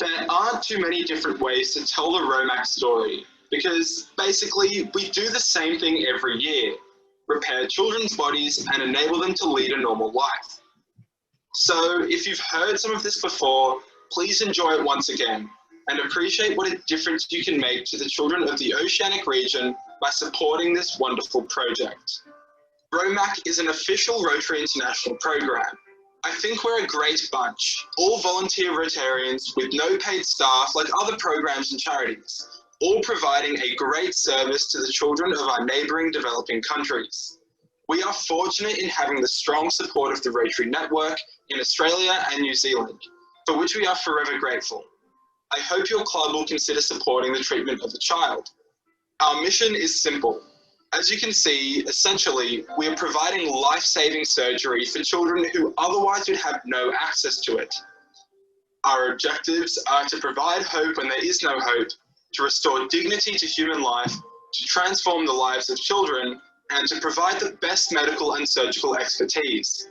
There aren't too many different ways to tell the ROMAC story, because basically we do the same thing every year: repair children's bodies and enable them to lead a normal life. So if you've heard some of this before, please enjoy it once again and appreciate what a difference you can make to the children of the Oceanic region by supporting this wonderful project. ROMAC is an official Rotary International program. I think we're a great bunch, all volunteer Rotarians with no paid staff like other programs and charities, all providing a great service to the children of our neighbouring developing countries. We are fortunate in having the strong support of the Rotary Network in Australia and New Zealand, for which we are forever grateful. I hope your club will consider supporting the treatment of a child. Our mission is simple. As you can see, essentially, we are providing life-saving surgery for children who otherwise would have no access to it. Our objectives are to provide hope when there is no hope, to restore dignity to human life, to transform the lives of children, and to provide the best medical and surgical expertise.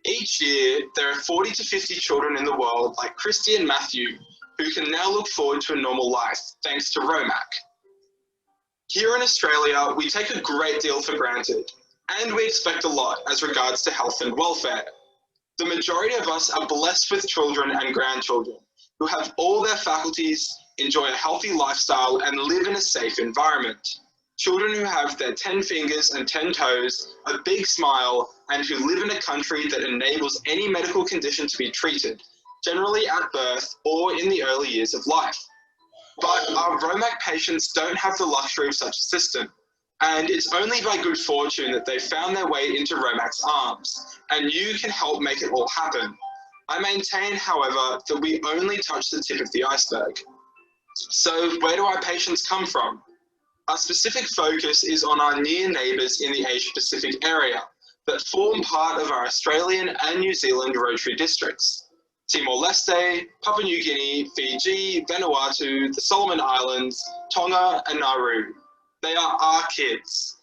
Each year, there are 40 to 50 children in the world like Christy and Matthew who can now look forward to a normal life thanks to ROMAC. Here in Australia, we take a great deal for granted, and we expect a lot as regards to health and welfare. The majority of us are blessed with children and grandchildren who have all their faculties, enjoy a healthy lifestyle, and live in a safe environment. Children who have their 10 fingers and 10 toes, a big smile, and who live in a country that enables any medical condition to be treated, generally at birth or in the early years of life. But our ROMAC patients don't have the luxury of such a system, and it's only by good fortune that they've found their way into ROMAC's arms, and you can help make it all happen. I maintain, however, that we only touch the tip of the iceberg. So where do our patients come from? Our specific focus is on our near neighbours in the Asia-Pacific area that form part of our Australian and New Zealand Rotary districts: Timor-Leste, Papua New Guinea, Fiji, Vanuatu, the Solomon Islands, Tonga, and Nauru. They are our kids.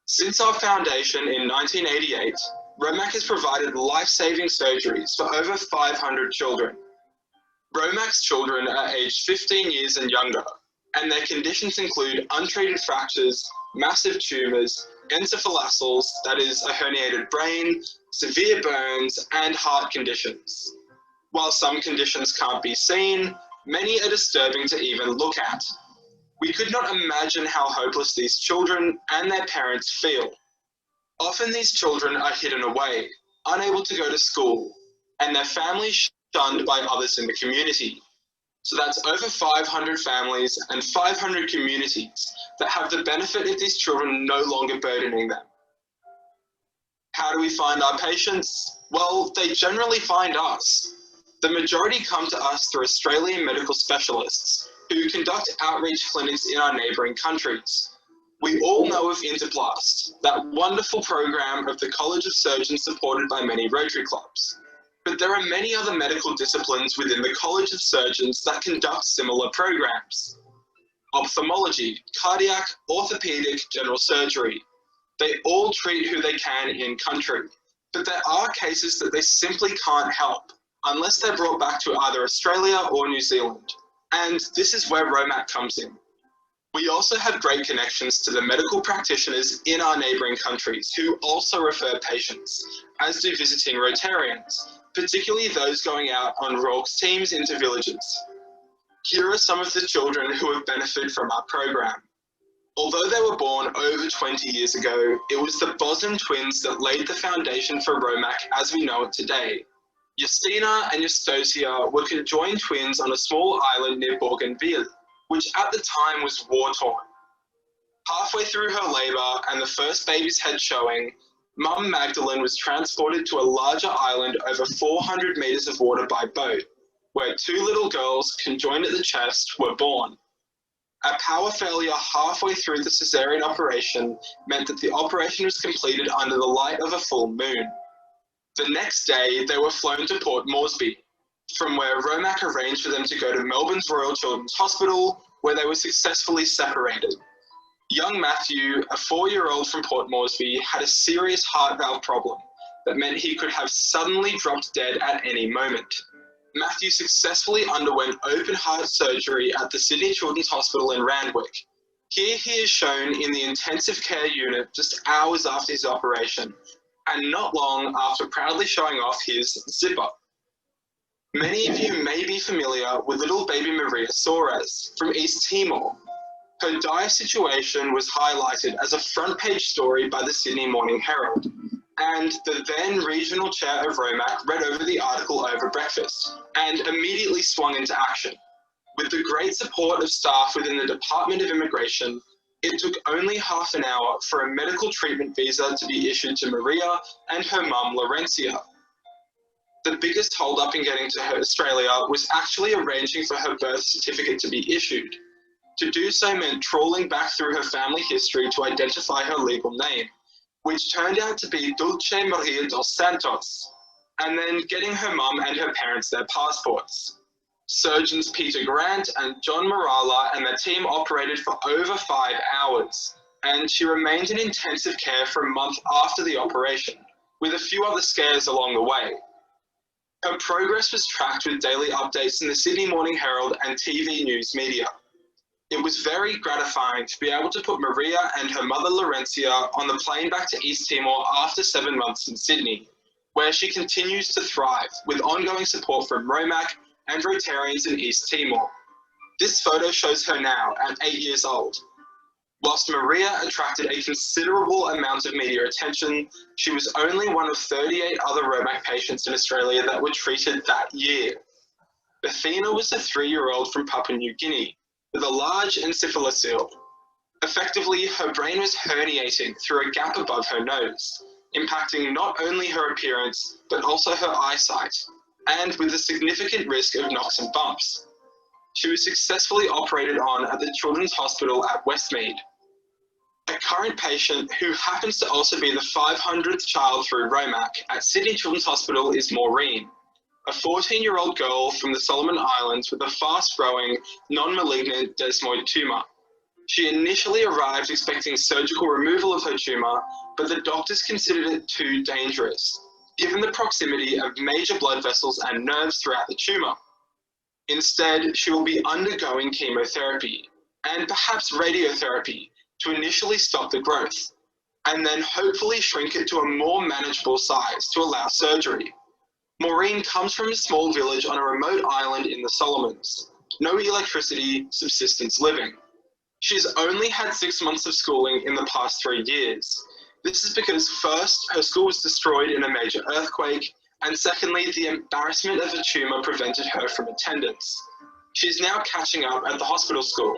Since our foundation in 1988, ROMAC has provided life-saving surgeries for over 500 children. ROMAC's children are aged 15 years and younger, and their conditions include untreated fractures, massive tumours, encephalocele, that is a herniated brain, severe burns, and heart conditions. While some conditions can't be seen, many are disturbing to even look at. We could not imagine how hopeless these children and their parents feel. Often these children are hidden away, unable to go to school, and their families shunned by others in the community. So that's over 500 families and 500 communities that have the benefit of these children no longer burdening them. How do we find our patients? Well, they generally find us. The majority come to us through Australian medical specialists who conduct outreach clinics in our neighbouring countries. We all know of Interplast, that wonderful program of the College of Surgeons supported by many Rotary clubs. But there are many other medical disciplines within the College of Surgeons that conduct similar programs: ophthalmology, cardiac, orthopaedic, general surgery. They all treat who they can in country, but there are cases that they simply can't help unless they're brought back to either Australia or New Zealand. And this is where ROMAC comes in. We also have great connections to the medical practitioners in our neighbouring countries who also refer patients, as do visiting Rotarians, particularly those going out on RORC's teams into villages. Here are some of the children who have benefited from our program. Although they were born over 20 years ago, it was the Bosom twins that laid the foundation for ROMAC as we know it today. Justina and Justosia were conjoined twins on a small island near Bougainville, which at the time was war-torn. Halfway through her labour and the first baby's head showing, Mum Magdalene was transported to a larger island over 400 metres of water by boat, where two little girls, conjoined at the chest, were born. A power failure halfway through the caesarean operation meant that the operation was completed under the light of a full moon. The next day, they were flown to Port Moresby, from where ROMAC arranged for them to go to Melbourne's Royal Children's Hospital, where they were successfully separated. Young Matthew, a 4-year-old from Port Moresby, had a serious heart valve problem that meant he could have suddenly dropped dead at any moment. Matthew successfully underwent open heart surgery at the Sydney Children's Hospital in Randwick. Here he is shown in the intensive care unit just hours after his operation, and not long after proudly showing off his zipper. Many of you may be familiar with little baby Maria Soares from East Timor. Her dire situation was highlighted as a front-page story by the Sydney Morning Herald, and the then regional chair of ROMAC read over the article over breakfast and immediately swung into action. With the great support of staff within the Department of Immigration, it took only half an hour for a medical treatment visa to be issued to Maria and her mum, Laurencia. The biggest hold-up in getting to Australia was actually arranging for her birth certificate to be issued. To do so meant trawling back through her family history to identify her legal name, which turned out to be Dulce Maria dos Santos, and then getting her mum and her parents their passports. Surgeons Peter Grant and John Morala and their team operated for over 5 hours, and she remained in intensive care for a month after the operation, with a few other scares along the way. Her progress was tracked with daily updates in the Sydney Morning Herald and TV news media. It was very gratifying to be able to put Maria and her mother Laurencia on the plane back to East Timor after 7 months in Sydney, where she continues to thrive with ongoing support from ROMAC and Rotarians in East Timor. This photo shows her now at 8 years old. Whilst Maria attracted a considerable amount of media attention, she was only one of 38 other ROMAC patients in Australia that were treated that year. Athena was a 3-year-old from Papua New Guinea with a large encephalocele. Effectively, her brain was herniating through a gap above her nose, impacting not only her appearance, but also her eyesight, and with a significant risk of knocks and bumps. She was successfully operated on at the Children's Hospital at Westmead. A current patient who happens to also be the 500th child through ROMAC at Sydney Children's Hospital is Maureen, a 14-year-old girl from the Solomon Islands with a fast-growing, non-malignant desmoid tumour. She initially arrived expecting surgical removal of her tumour, but the doctors considered it too dangerous, given the proximity of major blood vessels and nerves throughout the tumour. Instead, she will be undergoing chemotherapy, and perhaps radiotherapy, to initially stop the growth, and then hopefully shrink it to a more manageable size to allow surgery. Maureen comes from a small village on a remote island in the Solomons. No electricity, subsistence living. She's only had 6 months of schooling in the past 3 years. This is because first, her school was destroyed in a major earthquake, and secondly, the embarrassment of a tumour prevented her from attendance. She's now catching up at the hospital school.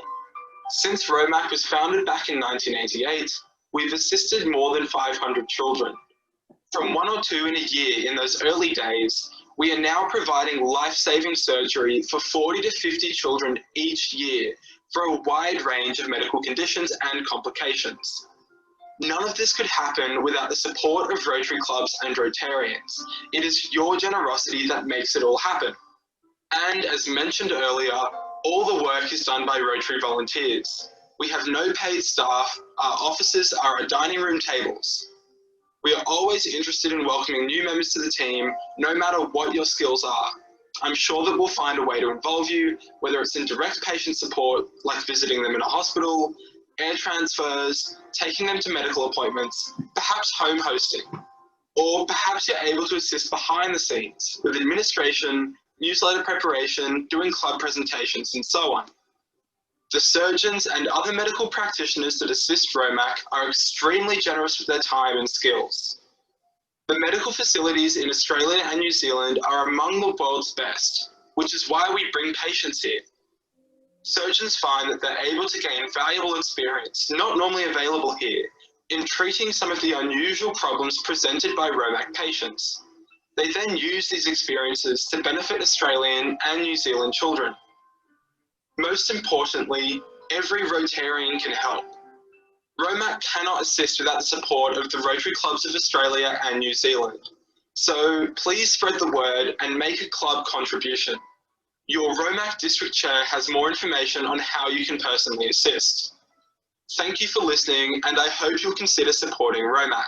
Since ROMAC was founded back in 1988, we've assisted more than 500 children. From 1 or 2 in a year in those early days, we are now providing life-saving surgery for 40 to 50 children each year for a wide range of medical conditions and complications. None of this could happen without the support of Rotary clubs and Rotarians. It is your generosity that makes it all happen. And as mentioned earlier, all the work is done by Rotary volunteers. We have no paid staff, our offices are our dining room tables. We are always interested in welcoming new members to the team, no matter what your skills are. I'm sure that we'll find a way to involve you, whether it's in direct patient support, like visiting them in a hospital, air transfers, taking them to medical appointments, perhaps home hosting, or perhaps you're able to assist behind the scenes with administration, newsletter preparation, doing club presentations, and so on. The surgeons and other medical practitioners that assist ROMAC are extremely generous with their time and skills. The medical facilities in Australia and New Zealand are among the world's best, which is why we bring patients here. Surgeons find that they're able to gain valuable experience, not normally available here, in treating some of the unusual problems presented by ROMAC patients. They then use these experiences to benefit Australian and New Zealand children. Most importantly, every Rotarian can help. ROMAC cannot assist without the support of the Rotary Clubs of Australia and New Zealand. So please spread the word and make a club contribution. Your ROMAC District Chair has more information on how you can personally assist. Thank you for listening, and I hope you'll consider supporting ROMAC.